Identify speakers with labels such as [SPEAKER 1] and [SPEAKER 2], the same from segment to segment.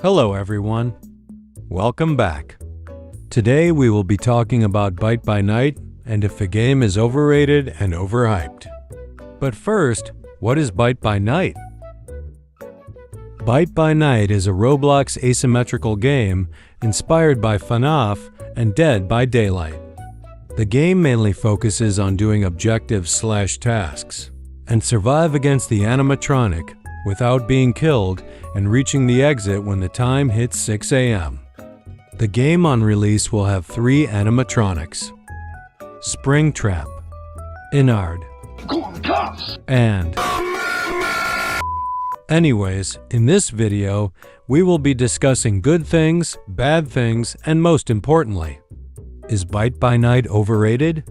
[SPEAKER 1] Hello everyone, welcome back. Today we will be talking about Byte by Night and if a game is overrated and overhyped. But first, what is Byte by Night? Byte by Night is a Roblox asymmetrical game inspired by Fnaf and Dead by Daylight. The game mainly focuses on doing objectives/tasks and survive against the animatronic without being killed and reaching the exit when the time hits 6 a.m. The game on release will have 3 animatronics: Springtrap, Inard, and... Anyways, in this video, we will be discussing good things, bad things, and most importantly, is Byte by Night overrated?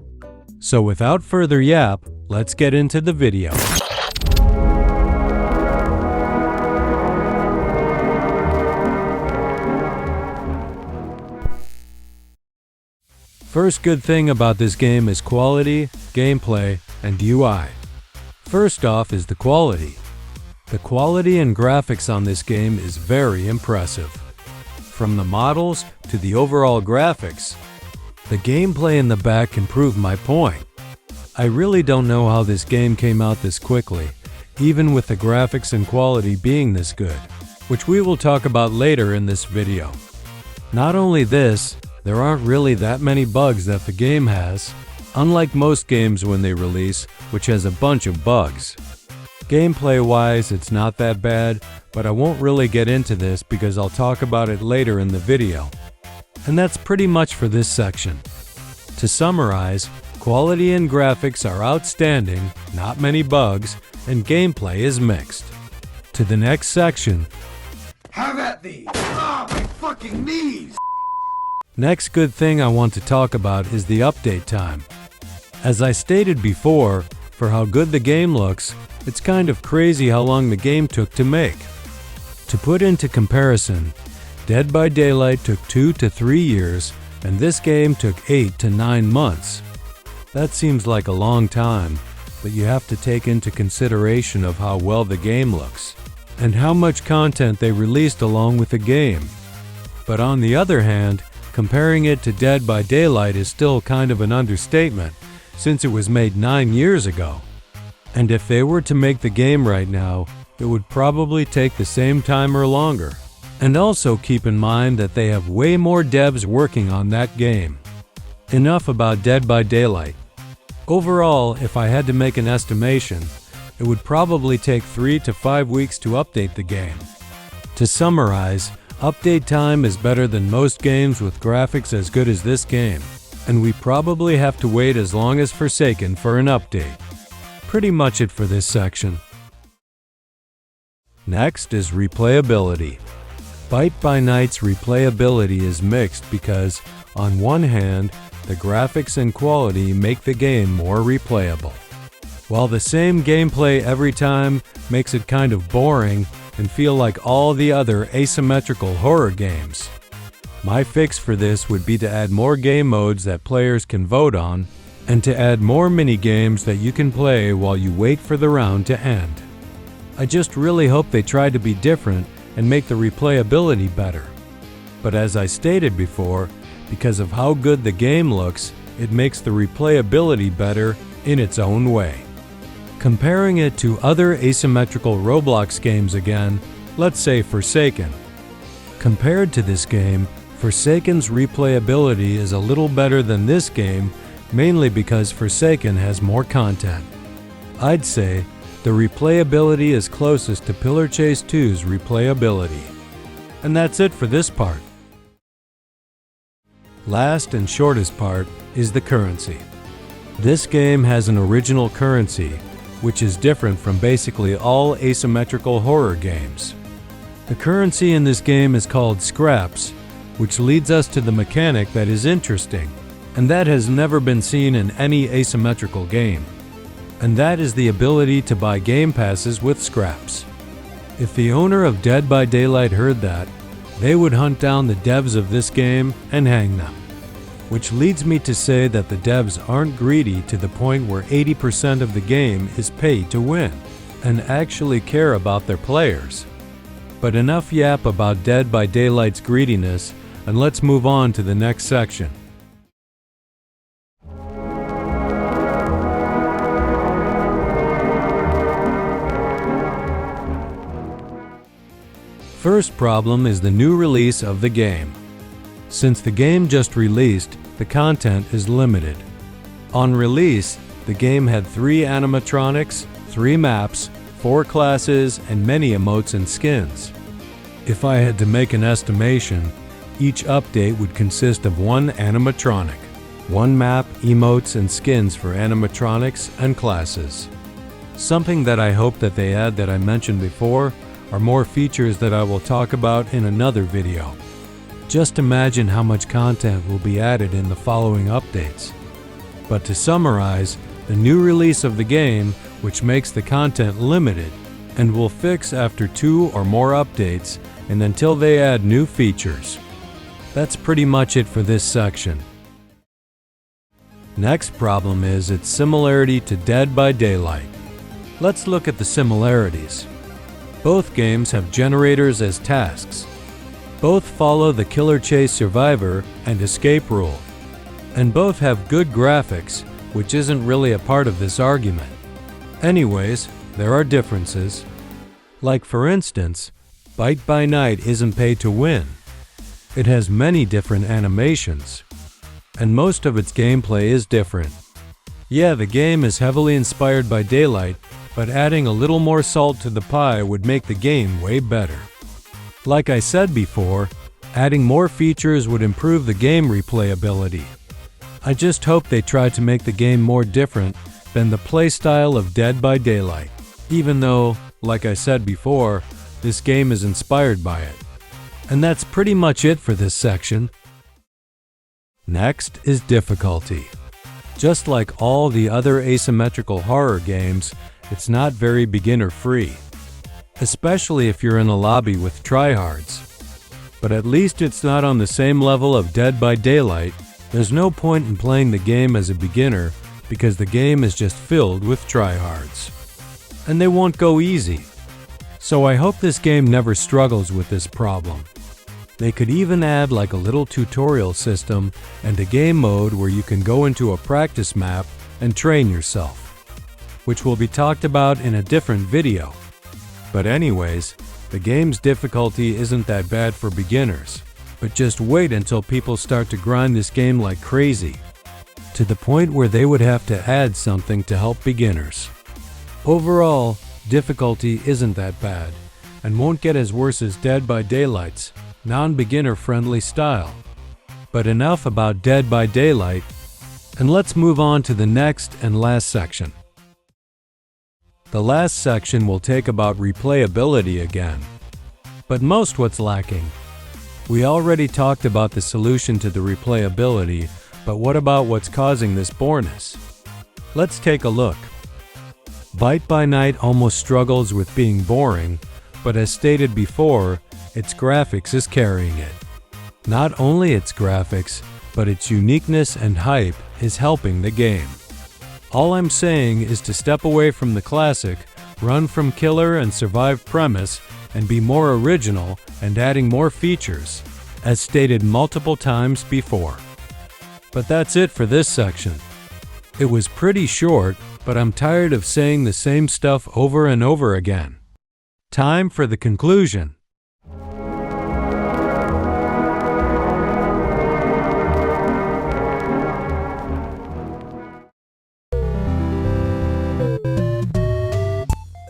[SPEAKER 1] So without further yap, let's get into the video. First good thing about this game is quality, gameplay, and UI. First off is the quality. The quality and graphics on this game is very impressive. From the models to the overall graphics, the gameplay in the back can prove my point. I really don't know how this game came out this quickly, even with the graphics and quality being this good, which we will talk about later in this video. Not only this, there aren't really that many bugs that the game has, unlike most games when they release, which has a bunch of bugs. Gameplay-wise, it's not that bad, but I won't really get into this because I'll talk about it later in the video. And that's pretty much for this section. To summarize, quality and graphics are outstanding, not many bugs, and gameplay is mixed. To the next section.
[SPEAKER 2] Have at thee! Ah, my fucking knees!
[SPEAKER 1] Next good thing I want to talk about is the update time. As I stated before, for how good the game looks, it's kind of crazy how long the game took to make. To put into comparison, Dead by Daylight took 2 to 3 years, and this game took 8 to 9 months. That seems like a long time, but you have to take into consideration of how well the game looks, and how much content they released along with the game. But on the other hand, comparing it to Dead by Daylight is still kind of an understatement, since it was made 9 years ago. And if they were to make the game right now, it would probably take the same time or longer. And also keep in mind that they have way more devs working on that game. Enough about Dead by Daylight. Overall, if I had to make an estimation, it would probably take 3 to 5 weeks to update the game. To summarize, update time is better than most games with graphics as good as this game, and we probably have to wait as long as Forsaken for an update. Pretty much it for this section. Next is replayability. Byte by Night's replayability is mixed because, on one hand, the graphics and quality make the game more replayable, while the same gameplay every time makes it kind of boring and feel like all the other asymmetrical horror games. My fix for this would be to add more game modes that players can vote on, and to add more mini-games that you can play while you wait for the round to end. I just really hope they try to be different and make the replayability better. But as I stated before, because of how good the game looks, it makes the replayability better in its own way. Comparing it to other asymmetrical Roblox games again, let's say Forsaken. Compared to this game, Forsaken's replayability is a little better than this game, mainly because Forsaken has more content. I'd say the replayability is closest to Pillar Chase 2's replayability. And that's it for this part. Last and shortest part is the currency. This game has an original currency, which is different from basically all asymmetrical horror games. The currency in this game is called scraps, which leads us to the mechanic that is interesting, and that has never been seen in any asymmetrical game. And that is the ability to buy game passes with scraps. If the owner of Dead by Daylight heard that, they would hunt down the devs of this game and hang them. Which leads me to say that the devs aren't greedy to the point where 80% of the game is pay to win, and actually care about their players. But enough yap about Dead by Daylight's greediness, and let's move on to the next section. First problem is the new release of the game. Since the game just released, the content is limited. On release, the game had 3 animatronics, 3 maps, 4 classes, and many emotes and skins. If I had to make an estimation, each update would consist of 1 animatronic, 1 map, emotes, and skins for animatronics and classes. Something that I hope that they add that I mentioned before are more features that I will talk about in another video. Just imagine how much content will be added in the following updates. But to summarize, the new release of the game, which makes the content limited, and will fix after 2 or more updates and until they add new features. That's pretty much it for this section. Next problem is its similarity to Dead by Daylight. Let's look at the similarities. Both games have generators as tasks. Both follow the killer chase survivor and escape rule. And both have good graphics, which isn't really a part of this argument. Anyways, there are differences. Like for instance, Bite by Night isn't pay to win. It has many different animations. And most of its gameplay is different. Yeah, the game is heavily inspired by Daylight, but adding a little more salt to the pie would make the game way better. Like I said before, adding more features would improve the game replayability. I just hope they try to make the game more different than the playstyle of Dead by Daylight, even though, like I said before, this game is inspired by it. And that's pretty much it for this section. Next is difficulty. Just like all the other asymmetrical horror games, it's not very beginner-free, especially if you're in a lobby with tryhards. But at least it's not on the same level of Dead by Daylight. There's no point in playing the game as a beginner because the game is just filled with tryhards. And they won't go easy. So I hope this game never struggles with this problem. They could even add like a little tutorial system and a game mode where you can go into a practice map and train yourself, which will be talked about in a different video. But anyways, the game's difficulty isn't that bad for beginners, but just wait until people start to grind this game like crazy, to the point where they would have to add something to help beginners. Overall, difficulty isn't that bad, and won't get as worse as Dead by Daylight's non-beginner friendly style. But enough about Dead by Daylight, and let's move on to the next and last section. The last section will take about replayability again. But most what's lacking. We already talked about the solution to the replayability, but what about what's causing this boreness? Let's take a look. Bite by Night almost struggles with being boring, but as stated before, its graphics is carrying it. Not only its graphics, but its uniqueness and hype is helping the game. All I'm saying is to step away from the classic, run from killer and survive premise, and be more original and adding more features, as stated multiple times before. But that's it for this section. It was pretty short, but I'm tired of saying the same stuff over and over again. Time for the conclusion.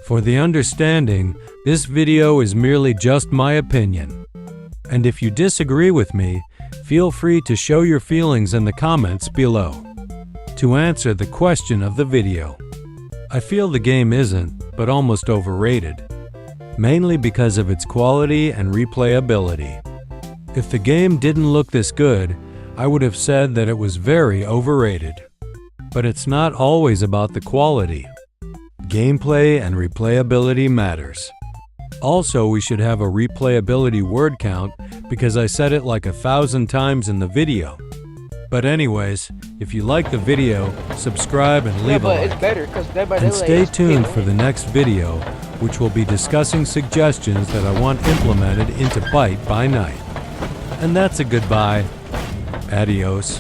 [SPEAKER 1] For the understanding, this video is merely just my opinion. And if you disagree with me, feel free to show your feelings in the comments below. To answer the question of the video, I feel the game isn't, but almost overrated, mainly because of its quality and replayability. If the game didn't look this good, I would have said that it was very overrated. But it's not always about the quality. Gameplay and replayability matters. Also, we should have a replayability word count because I said it like 1,000 times in the video. But anyways, if you like the video, subscribe and leave a
[SPEAKER 3] but it's
[SPEAKER 1] like.
[SPEAKER 3] better because Dead by
[SPEAKER 1] And
[SPEAKER 3] Daylight
[SPEAKER 1] stay
[SPEAKER 3] is
[SPEAKER 1] tuned
[SPEAKER 3] paid
[SPEAKER 1] for the next video, which will be discussing suggestions that I want implemented into Byte by Night. And that's a goodbye. Adios.